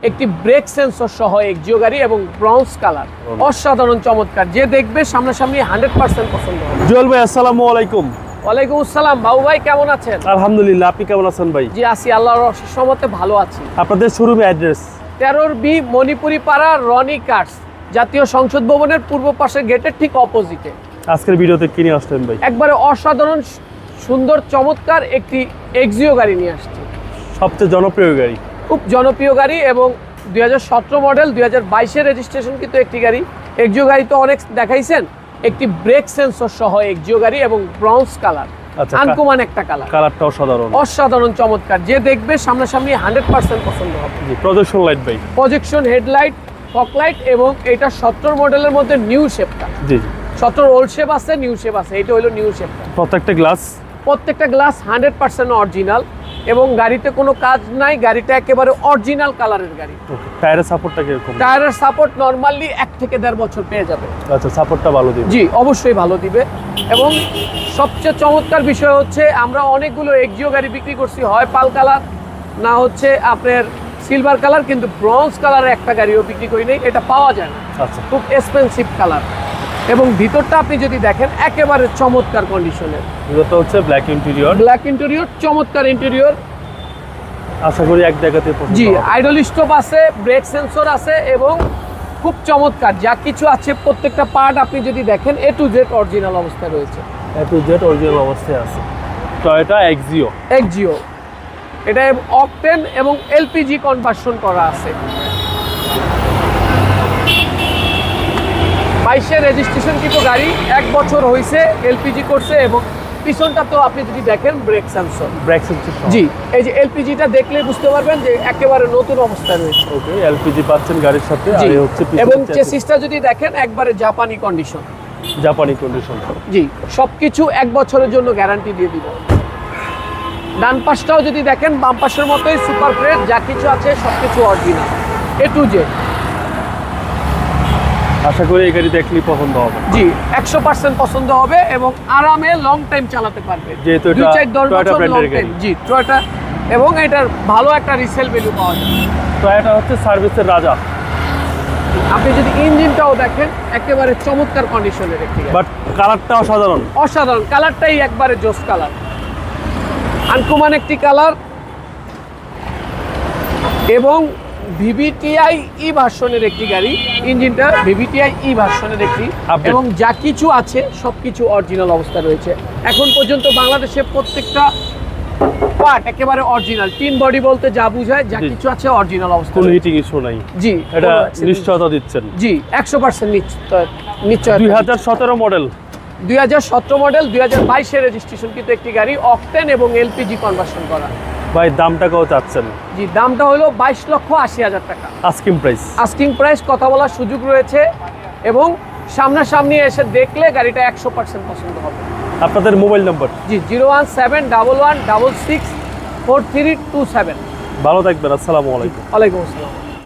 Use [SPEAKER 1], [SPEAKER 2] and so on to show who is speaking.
[SPEAKER 1] একটি break sensor সহ Axio গাড়ি এবং ব্রোঞ্জ কালার, অসাধারণ চমৎকার। যে দেখবে সামনাসামনি 100% পছন্দ হবে।
[SPEAKER 2] জুয়েল ভাই আসসালামু আলাইকুম।
[SPEAKER 1] ওয়ালাইকুম আসসালাম। বাবু ভাই কেমন আছেন?
[SPEAKER 2] আলহামদুলিল্লাহ, আপনি কেমন আছেন ভাই?
[SPEAKER 1] জি আছি, আল্লাহর অশেষ রহমতে ভালো আছি।
[SPEAKER 2] আপনাদের শোরুমে অ্যাড্রেস
[SPEAKER 1] 13 বি মণিপুরি পাড়া, রনি কার্স, জাতীয় সংসদ ভবনের পূর্ব পাশের গেটের ঠিক অপোজিটে।
[SPEAKER 2] আজকের ভিডিওতে কিনে আসলেন ভাই?
[SPEAKER 1] একবারে অসাধারণ সুন্দর চমৎকার একটি এক্সিও গাড়ি নিয়ে আসছি।
[SPEAKER 2] সবচেয়ে জনপ্রিয় গাড়ি,
[SPEAKER 1] খুব জনপ্রিয় গাড়ি এবং 2017 মডেল, 2022-এর রেজিস্ট্রেশন কিন্তু একটি গাড়ি। এক্সিও গাড়ি তো অনেক দেখাইছেন, একটি ব্রেক সেন্সর সহ এক্সিও গাড়ি এবং ব্রোঞ্জ কালার, আনকমন একটা কালার।
[SPEAKER 2] কালারটা অসাধারণ,
[SPEAKER 1] অসাধারণ চমৎকার। যে দেখবে সামনাসামনি 100% পছন্দ হবে।
[SPEAKER 2] প্রজেকশন লাইট ভাই,
[SPEAKER 1] প্রজেকশন হেডলাইট, ফগ লাইট এবং এটা 17 মডেলের মধ্যে নিউ শেপটা।
[SPEAKER 2] জি জি,
[SPEAKER 1] 17 ওল্ড শেপ আছে, নিউ শেপ আছে, এটা হলো নিউ শেপটা। প্রত্যেকটা গ্লাস 100% অরিজিনাল এবং গাড়িতে কোনো কাজ নাই। গাড়িটা একেবারে অরিজিনাল কালারের গাড়ি।
[SPEAKER 2] টায়ারের সাপোর্টটা কিরকম?
[SPEAKER 1] টায়ারের সাপোর্ট নরমালি 1 থেকে 1.5 বছর পেয়ে যাবে।
[SPEAKER 2] আচ্ছা, সাপোর্টটা ভালো দিবে?
[SPEAKER 1] জি অবশ্যই ভালো দিবে। এবং সবচেয়ে চমৎকার বিষয় হচ্ছে আমরা অনেকগুলো এক্সিও গাড়ি বিক্রি করছি, হয় পাল কালার না হচ্ছে আপনার সিলভার কালার, কিন্তু ব্রোঞ্জ কালারের একটা গাড়িও বিক্রি করি নাই, এটা পাওয়া যায় না।
[SPEAKER 2] আচ্ছা,
[SPEAKER 1] খুব এক্সপেন্সিভ কালার। এবং ভিতরটা আপনি যদি দেখেন একেবারে চমৎকার কন্ডিশনের।
[SPEAKER 2] ভিতরটা হচ্ছে ব্ল্যাক ইন্টেরিয়র,
[SPEAKER 1] চমৎকার ইন্টেরিয়র।
[SPEAKER 2] আশা করি এক জায়গাতে পছন্দ
[SPEAKER 1] জি,
[SPEAKER 2] হবে।
[SPEAKER 1] আইডল স্টপ আছে, ব্রেক সেন্সর আছে এবং খুব চমৎকার যা কিছু আছে প্রত্যেকটা পার্ট আপনি যদি দেখেন A to Z অরিজিনাল অবস্থায় রয়েছে।
[SPEAKER 2] A to Z অরিজিনাল অবস্থায় আছে। টয়োটা এক্সিও,
[SPEAKER 1] এটা অকটেন এবং এলপিজি কনভার্সন করা আছে। 22-এর রেজিস্ট্রেশন কিন্তু গাড়ি, 1 বছর হয়েছে, এলপিজি করছে এবং পিছনটা তো আপনি যদি দেখেন ব্রেক সেন্সর। জি, এই যে এলপিজিটা দেখলে বুঝতে পারবেন যে একেবারে নতুন অবস্থায় রয়েছে।
[SPEAKER 2] ওকে, এলপিজি পাচ্ছেন গাড়ির সাথে। আর এই হচ্ছে
[SPEAKER 1] এবং চেসিসটা যদি দেখেন একবারে জাপানি কন্ডিশন। জি, সবকিছু 1 বছরের জন্য গ্যারান্টি দিয়ে দিব। ডান পাশটাও যদি দেখেন বাম পাশের মতোই সুপার ফ্রেশ, যা কিছু আছে সবকিছু অরিজিনাল A to Z।
[SPEAKER 2] আশা করি এই গাড়ি দেখলেই পছন্দ হবে।
[SPEAKER 1] জি 100% পছন্দ হবে এবং আরামে লং টাইম চালাতে পারবে,
[SPEAKER 2] যেহেতু এটা
[SPEAKER 1] 2-4-10
[SPEAKER 2] টয়োটা
[SPEAKER 1] বছর লং
[SPEAKER 2] ব্র্যান্ডের
[SPEAKER 1] টাইম।
[SPEAKER 2] গাড়ি।
[SPEAKER 1] জি টয়োটা, এবং এটার ভালো একটা রিসেল ভ্যালু পাওয়া যায়।
[SPEAKER 2] টয়োটা হচ্ছে সার্ভিসের রাজা।
[SPEAKER 1] আপনি যদি ইঞ্জিনটাও দেখেন একেবারে চমৎকার কন্ডিশনের একটি গাড়ি।
[SPEAKER 2] বাট কালারটা অসাধারণ।
[SPEAKER 1] কালারটাই একবারে জোস কালার, আনকমন একটি কালার। এবং ভিভিটিআই ই ভার্সনের একটি গাড়ি, ইঞ্জিনটা ভিভিটিআই ই ভার্সনের একটি, এবং যা কিছু আছে সবকিছু অরিজিনাল অবস্থা রয়েছে। এখন পর্যন্ত বাংলাদেশে প্রত্যেকটা পার্ট একেবারে অরিজিনাল। টিন বডি বলতে যা বোঝায়, যা কিছু আছে অরিজিনাল অবস্থা।
[SPEAKER 2] কোনো হিটিং ইস্যু নাই।
[SPEAKER 1] জি,
[SPEAKER 2] এটা নিশ্চয়তা দিচ্ছেন?
[SPEAKER 1] জি 100% নিশ্চয়।
[SPEAKER 2] 2017 মডেল,
[SPEAKER 1] 2017 মডেল, 2022-এর রেজিস্ট্রেশন কিন্তু একটি গাড়ি, অকটেন এবং এলপিজি কনভার্সন করা।
[SPEAKER 2] ভাই দামটা কত চাচ্ছেন?
[SPEAKER 1] জি, দামটা হলো 22,80,000 টাকা
[SPEAKER 2] আস্কিং প্রাইস।
[SPEAKER 1] কথা বলার সুযোগ রয়েছে এবং সামনাসামনি এসে দেখলে গাড়িটা 100% পছন্দ হবে।
[SPEAKER 2] আপনাদের মোবাইল নাম্বার?
[SPEAKER 1] জি 01711664327।
[SPEAKER 2] ভালো থাকবেন, আসসালামু আলাইকুম।
[SPEAKER 1] ওয়ালাইকুম আসসালাম।